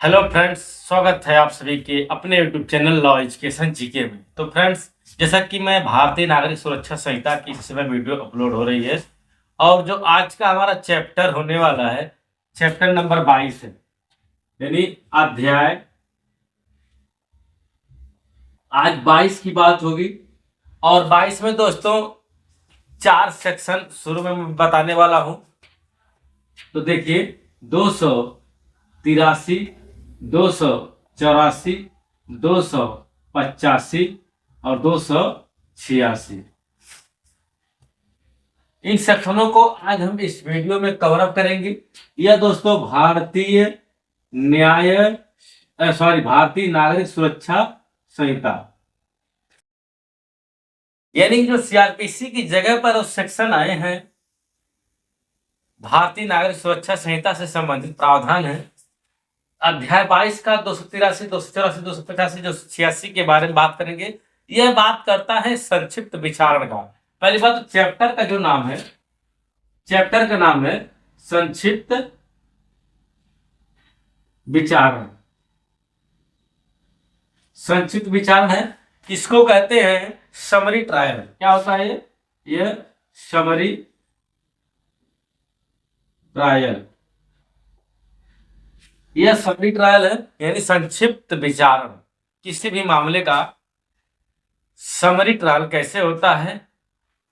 Hello friends, स्वागत है आप सभी के अपने YouTube channel law education GK में। तो फ्रेंड्स, जैसा कि मैं भारतीय नागरिक सुरक्षा संहिता की इस समय वीडियो अपलोड हो रही है और जो आज का हमारा चैप्टर होने वाला है, चैप्टर नंबर 22 है, यानी अध्याय। आज 22 की बात होगी और 22 में दोस्तों 4 सेक्शन शुरू में मैं बताने वाला हूं। तो देखिए, 283, 284, 285 और 286, इन सेक्शनों को आज हम इस वीडियो में कवर अप करेंगे। यह दोस्तों भारतीय भारतीय नागरिक सुरक्षा संहिता, यानी जो सीआरपीसी की जगह पर उस सेक्शन आए हैं, भारतीय नागरिक सुरक्षा संहिता से संबंधित प्रावधान है। अध्याय 22 का 283, 284, 285, 286 के बारे में बात करेंगे। यह बात करता है संक्षिप्त विचारण का। पहली बात तो चैप्टर का जो नाम है, चैप्टर का नाम है संक्षिप्त विचारण। संक्षिप्त विचारण है, इसको कहते हैं समरी ट्रायल। क्या होता है यह समरी ट्रायल। यह समरी ट्रायल है, यानी संक्षिप्त विचारण। किसी भी मामले का समरी ट्रायल कैसे होता है,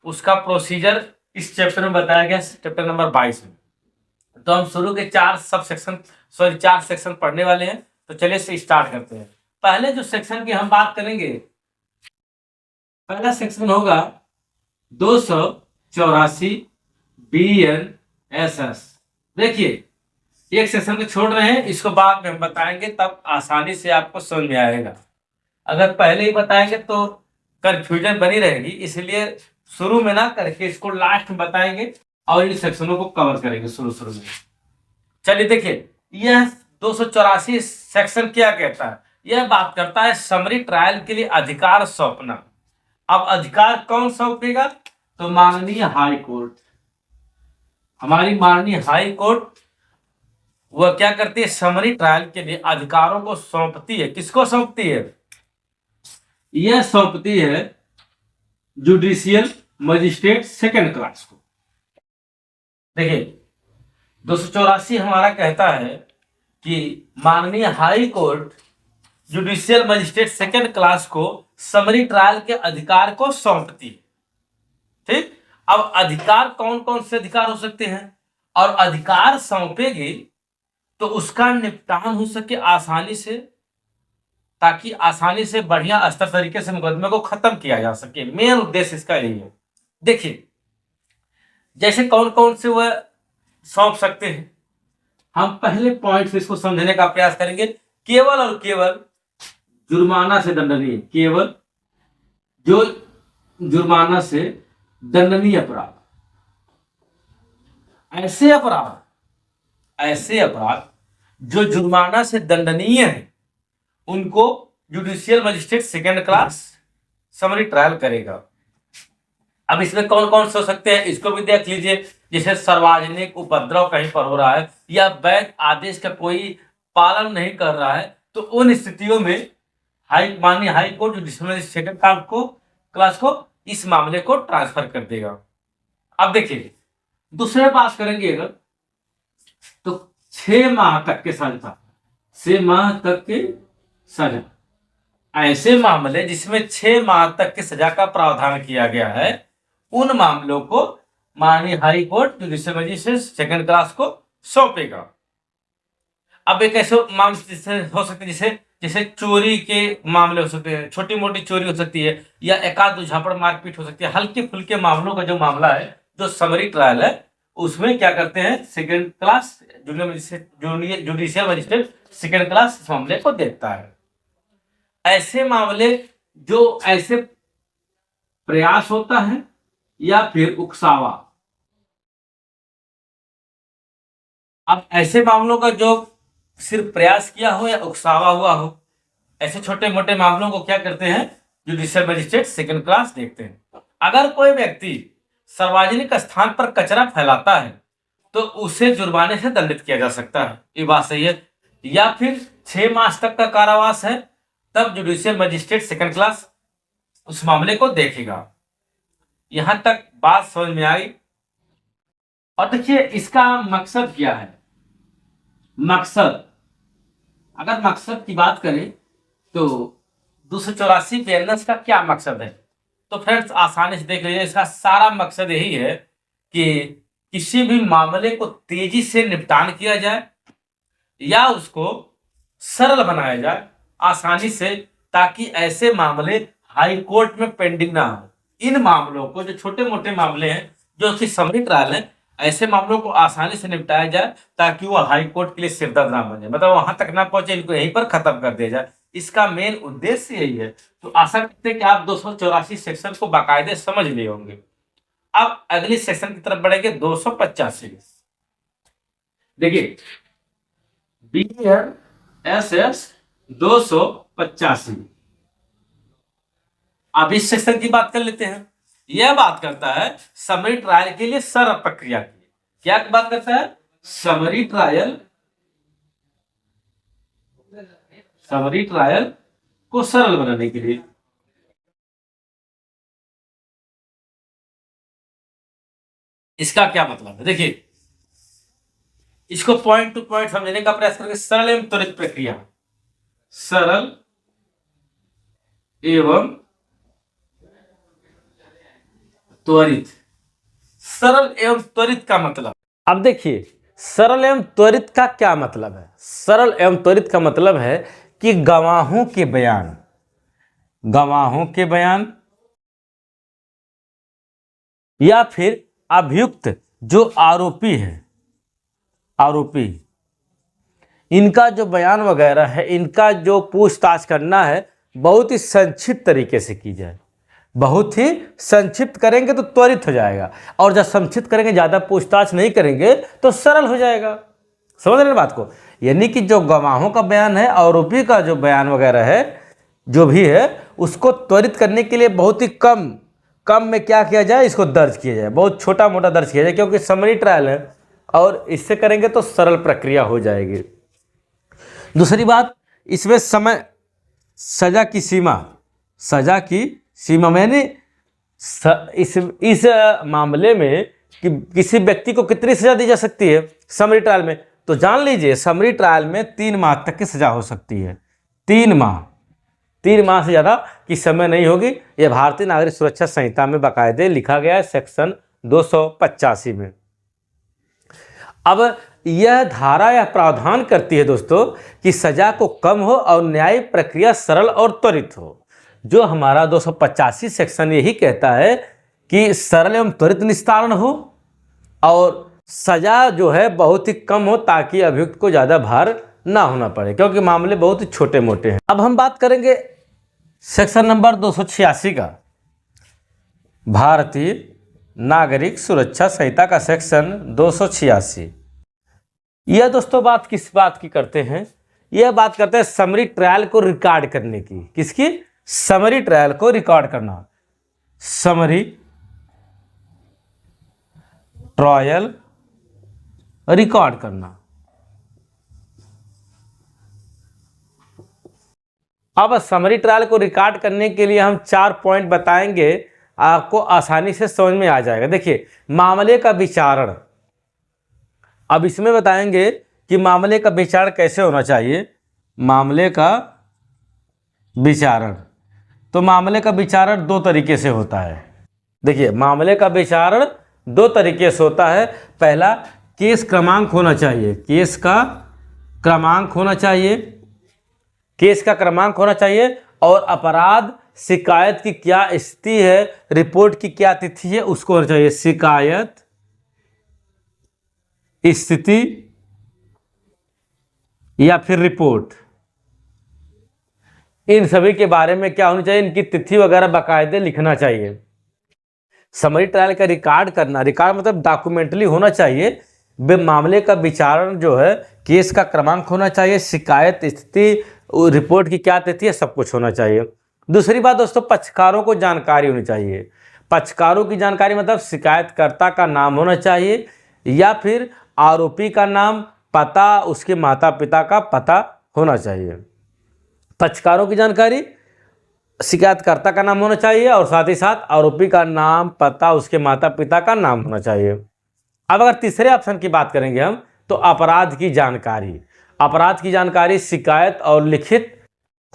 उसका प्रोसीजर इस चैप्टर में बताया गया, चैप्टर नंबर 22 में। तो हम शुरू के 4 सेक्शन पढ़ने वाले हैं। तो चलिए से स्टार्ट करते हैं। पहले जो सेक्शन की हम बात करेंगे, पहला सेक्शन होगा 284 BNSS। देखिए, एक सेक्शन को छोड़ रहे हैं, इसको बाद में हम बताएंगे, तब आसानी से आपको समझ में आएगा। अगर पहले ही बताएंगे तो कंफ्यूजन बनी रहेगी, इसलिए शुरू में ना करके इसको लास्ट में बताएंगे और इन सेक्शनों को कवर करेंगे शुरू में। चलिए देखिए, यह 284 सेक्शन क्या कहता है। यह बात करता है समरी ट्रायल के लिए अधिकार सौंपना। अब अधिकार कौन सौंपेगा? तो माननीय हाई कोर्ट। हमारी माननीय हाई कोर्ट वह क्या करती है, समरी ट्रायल के लिए अधिकारों को सौंपती है। किसको सौंपती है? यह सौंपती है जुडिशियल मजिस्ट्रेट सेकंड क्लास को। देखिए, 284 हमारा कहता है कि माननीय high court judicial magistrate second class को समरी ट्रायल के अधिकार को सौंपती है। ठीक, अब अधिकार कौन कौन से अधिकार हो सकते हैं, और अधिकार सौंपेगी तो उसका निपटान हो सके आसानी से, ताकि आसानी से बढ़िया स्तर तरीके से मुकदमे को खत्म किया जा सके। मेन उद्देश्य इसका यही है। देखिए, जैसे कौन कौन से वह सौंप सकते हैं, हम पहले पॉइंट से इसको समझने का प्रयास करेंगे। केवल और केवल जुर्माना से दंडनीय, केवल जो जुर्माना से दंडनीय अपराध, ऐसे अपराध जो जुर्माना से दंडनीय है, उनको judicial magistrate second class summary trial करेगा। अब इसमें कौन कौन से हो सकते हैं, इसको भी देख लीजिए। जैसे सार्वजनिक उपद्रव कहीं पर हो रहा है या वैध आदेश का कोई पालन नहीं कर रहा है, तो उन स्थितियों में माननीय high court judicial magistrate second class को इस मामले को ट्रांसफर कर देगा। अब देखिए, दूसरे बात करेंगे अगर, तो 6 माह तक के सजा, 6 माह तक के सजा, ऐसे मामले जिसमें 6 माह तक की सजा का प्रावधान किया गया है, उन मामलों को माननीय high court judicial magistrate second class को सौंपेगा। अब एक ऐसे मामले हो सकते हैं, जैसे चोरी के मामले हो सकते हैं, छोटी मोटी चोरी हो सकती है, या एकाध दो झापड़ मारपीट हो सकती है। हल्के फुल्के मामलों का जो मामला है, जो समरी ट्रायल है, उसमें क्या करते हैं, second class judicial magistrate second class इस मामले को देखता है। ऐसे मामले जो ऐसे प्रयास होता है या फिर उकसावा, अब ऐसे मामलों का जो सिर्फ प्रयास किया हो या उकसावा हुआ हो, ऐसे छोटे मोटे मामलों को क्या करते हैं, जुडिशियल मजिस्ट्रेट सेकंड क्लास देखते हैं। अगर कोई व्यक्ति सार्वजनिक स्थान पर कचरा फैलाता है तो उसे जुर्माने से दंडित किया जा सकता है, ये बात सही है। या फिर 6 मास तक का कारावास है, तब जुडिशियल मजिस्ट्रेट सेकंड क्लास उस मामले को देखेगा। यहां तक बात समझ में आई। और देखिए इसका मकसद क्या है। मकसद, अगर मकसद की बात करें तो 284 बियनस का क्या मकसद है, तो फ्रेंड्स आसानी से देख लीजिए। इसका सारा मकसद यही है कि किसी भी मामले को तेजी से निपटान किया जाए या उसको सरल बनाया जाए आसानी से, ताकि ऐसे मामले हाई कोर्ट में पेंडिंग ना हो। इन मामलों को, जो छोटे मोटे मामले हैं जो कि समरी ट्रायल है, ऐसे मामलों को आसानी से निपटाया जाए ताकि वो हाई कोर्ट के लिए सिरदर्द ना बने, मतलब वहां तक ना पहुंचे, इनको यहीं पर खत्म कर दिया जाए। इसका मेन उद्देश्य यही है। तो आशा करते हैं कि आप 284 सेक्शन को बाकायदे समझ लिए होंगे। अब अगली सेक्शन की तरफ बढ़ेंगे, 285। देखिए BNSS 285। अब इस सेक्शन की बात कर लेते हैं। यह बात करता है समरी ट्रायल के लिए सरल प्रक्रिया की। क्या बात करता है? समरी ट्रायल को सरल बनाने के लिए। इसका क्या मतलब है? देखिए इसको पॉइंट टू पॉइंट समझने का प्रयास करेंगे। सरल एवं त्वरित प्रक्रिया, सरल एवं त्वरित। सरल एवं त्वरित का मतलब, अब देखिए सरल एवं त्वरित का क्या मतलब है। सरल एवं त्वरित का मतलब है कि गवाहों के बयान या फिर अभियुक्त जो आरोपी है, इनका जो बयान वगैरह है, इनका जो पूछताछ करना है, बहुत ही संक्षिप्त तरीके से की जाए। बहुत ही संक्षिप्त करेंगे तो त्वरित हो जाएगा, और जब संक्षिप्त करेंगे, ज़्यादा पूछताछ नहीं करेंगे तो सरल हो जाएगा। समझ रहे हैं बात को? यानी कि जो गवाहों का बयान है, आरोपी का जो बयान वगैरह है, जो भी है, उसको त्वरित करने के लिए बहुत ही कम में क्या किया जाए, इसको दर्ज किया जाए, बहुत छोटा मोटा दर्ज किया जाए, क्योंकि समरी ट्रायल है और इससे करेंगे तो सरल प्रक्रिया हो जाएगी। दूसरी बात, इसमें समय, सजा की सीमा मैंने इस मामले में कि किसी व्यक्ति को कितनी सजा दी जा सकती है समरी ट्रायल में, तो जान लीजिए समरी ट्रायल में 3 माह तक की सजा हो सकती है। 3 माह से ज़्यादा की समय नहीं होगी। यह भारतीय नागरिक सुरक्षा संहिता में बाकायदे लिखा गया है, सेक्शन 285 में। अब यह धारा यह प्रावधान करती है दोस्तों कि सजा को कम हो और न्यायिक प्रक्रिया सरल और त्वरित हो। जो हमारा 285 सेक्शन यही कहता है कि सरल एवं त्वरित निस्तारण हो और सजा जो है बहुत ही कम हो, ताकि अभियुक्त को ज़्यादा भार ना होना पड़े, क्योंकि मामले बहुत ही छोटे मोटे हैं। अब हम बात करेंगे सेक्शन नंबर 286 का, भारतीय नागरिक सुरक्षा संहिता का सेक्शन 286। यह दोस्तों बात किस बात की करते हैं? यह बात करते हैं समरी ट्रायल को रिकॉर्ड करने की। किसकी? समरी ट्रायल को रिकॉर्ड करना। समरी ट्रायल रिकॉर्ड करना। अब समरी ट्रायल को रिकॉर्ड करने के लिए हम 4 पॉइंट बताएंगे, आपको आसानी से समझ में आ जाएगा। देखिए मामले का विचारण, अब इसमें बताएंगे कि मामले का विचारण कैसे होना चाहिए। मामले का विचारण, तो मामले का विचारण 2 तरीके से होता है। देखिए मामले का विचारण 2 तरीके से होता है। पहला, केस क्रमांक होना चाहिए। केस का क्रमांक होना चाहिए और अपराध शिकायत की क्या स्थिति है, रिपोर्ट की क्या तिथि है, उसको होना चाहिए। शिकायत, स्थिति या फिर रिपोर्ट, इन सभी के बारे में क्या होनी चाहिए, इनकी तिथि वगैरह बाकायदे लिखना चाहिए। समरी ट्रायल का रिकॉर्ड करना, रिकॉर्ड मतलब डॉक्यूमेंटली होना चाहिए। मामले का विचारण जो है, केस का क्रमांक होना चाहिए, शिकायत स्थिति, रिपोर्ट की क्या तिथि है, सब कुछ होना चाहिए। दूसरी बात दोस्तों, पक्षकारों को जानकारी होनी चाहिए। पक्षकारों की जानकारी मतलब शिकायतकर्ता का नाम होना चाहिए या फिर आरोपी का नाम, पता, उसके माता पिता का पता होना चाहिए। पक्षकारों की जानकारी, शिकायतकर्ता का नाम होना चाहिए और साथ ही साथ आरोपी का नाम, पता, उसके माता पिता का नाम होना चाहिए। अब अगर तीसरे ऑप्शन की बात करेंगे हम, तो अपराध की जानकारी। अपराध की जानकारी, शिकायत और लिखित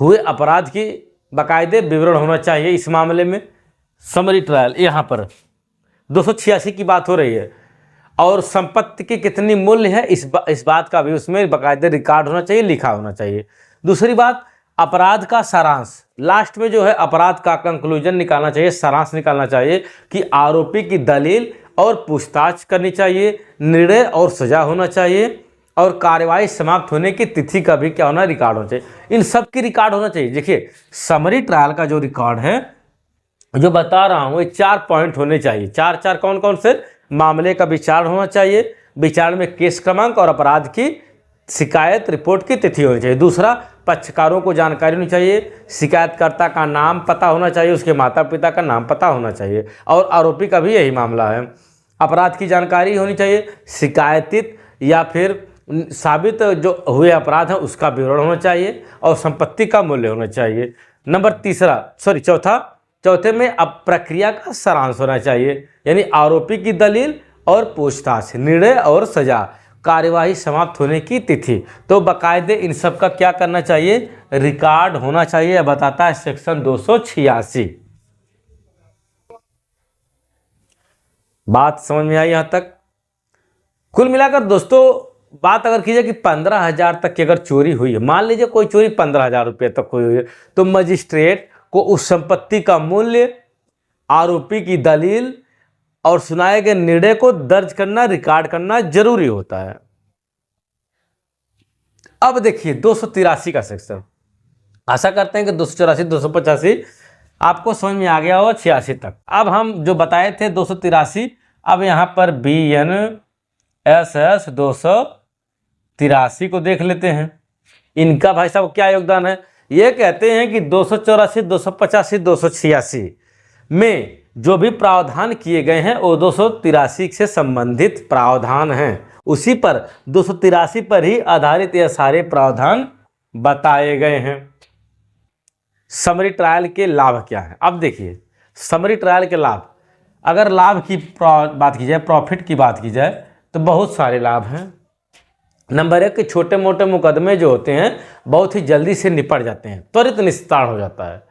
हुए अपराध की बाकायदे विवरण होना चाहिए इस मामले में। समरी ट्रायल, यहाँ पर 286 की बात हो रही है, और संपत्ति की कितनी मूल्य है इस बात का भी उसमें बाकायदे रिकॉर्ड होना चाहिए, लिखा होना चाहिए। दूसरी बात, अपराध का सारांश, लास्ट में जो है अपराध का कंक्लूजन निकालना चाहिए, सारांश निकालना चाहिए कि आरोपी की दलील और पूछताछ करनी चाहिए, निर्णय और सजा होना चाहिए, और कार्यवाही समाप्त होने की तिथि का भी क्या होना, रिकॉर्ड होना चाहिए। इन सब की रिकॉर्ड होना चाहिए। देखिए समरी ट्रायल का जो रिकॉर्ड है जो बता रहा हूँ, ये 4 पॉइंट होने चाहिए। चार कौन कौन से? मामले का विचार होना चाहिए, विचार में केस क्रमांक और अपराध की शिकायत रिपोर्ट की तिथि होनी चाहिए। दूसरा, पक्षकारों को जानकारी होनी चाहिए, शिकायतकर्ता का नाम पता होना चाहिए, उसके माता पिता का नाम पता होना चाहिए, और आरोपी का भी यही मामला है। अपराध की जानकारी होनी चाहिए, शिकायतित या फिर साबित जो हुए अपराध है उसका विवरण होना चाहिए, और संपत्ति का मूल्य होना चाहिए। चौथे में अब प्रक्रिया का सारांश होना चाहिए, यानी आरोपी की दलील और पूछताछ, निर्णय और सजा, कार्यवाही समाप्त होने की तिथि। तो बाकायदे इन सब का क्या करना चाहिए, रिकॉर्ड होना चाहिए, बताता है सेक्शन 286। बात समझ में आई यहां तक? कुल मिलाकर दोस्तों बात अगर कीजिए कि 15,000 तक की अगर चोरी हुई है, मान लीजिए कोई चोरी 15,000 रुपये तक हुई है, तो मजिस्ट्रेट को उस संपत्ति का मूल्य, आरोपी की दलील और सुनाए गए निर्णय को दर्ज करना, रिकॉर्ड करना जरूरी होता है। अब देखिए 283 का सेक्शन, आशा करते हैं कि 284, 285 आपको समझ में आ गया हो, 86 तक। अब हम जो बताए थे 283, अब यहाँ पर BNSS 283 को देख लेते हैं। इनका भाई साहब क्या योगदान है? ये कहते हैं कि 284, 285, 286 में जो भी प्रावधान किए गए हैं वो 283 से संबंधित प्रावधान हैं, उसी पर 283 पर ही आधारित ये सारे प्रावधान बताए गए हैं। समरी ट्रायल के लाभ क्या है? अब देखिए समरी ट्रायल के लाभ, अगर लाभ की बात की जाए, प्रॉफिट की बात की जाए, तो बहुत सारे लाभ हैं। नंबर 1 कि छोटे मोटे मुकदमे जो होते हैं बहुत ही जल्दी से निपट जाते हैं, त्वरित निस्तारण हो जाता है।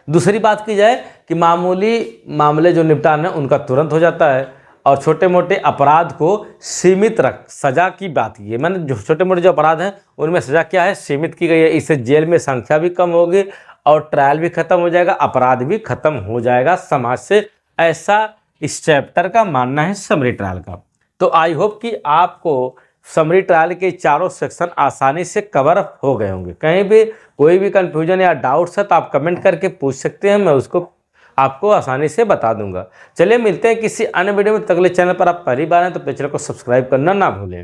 दूसरी बात की जाए कि मामूली मामले जो निपटान है उनका तुरंत हो जाता है, और छोटे मोटे अपराध को सीमित रख, सजा की बात की है मैंने, जो छोटे मोटे जो अपराध हैं उनमें सजा क्या है, सीमित की गई है। इससे जेल में संख्या भी कम होगी और ट्रायल भी खत्म हो जाएगा, अपराध भी खत्म हो जाएगा समाज से, ऐसा इस चैप्टर का मानना है समरी ट्रायल का। तो आई होप कि आपको समरी ट्रायल के चारों सेक्शन आसानी से कवर हो गए होंगे। कहीं भी कोई भी कंफ्यूजन या डाउट्स है तो आप कमेंट करके पूछ सकते हैं, मैं उसको आपको आसानी से बता दूंगा। चलिए मिलते हैं किसी अन्य वीडियो में, अगले चैनल पर आप पहली बार हैं तो चैनल को सब्सक्राइब करना ना भूलें।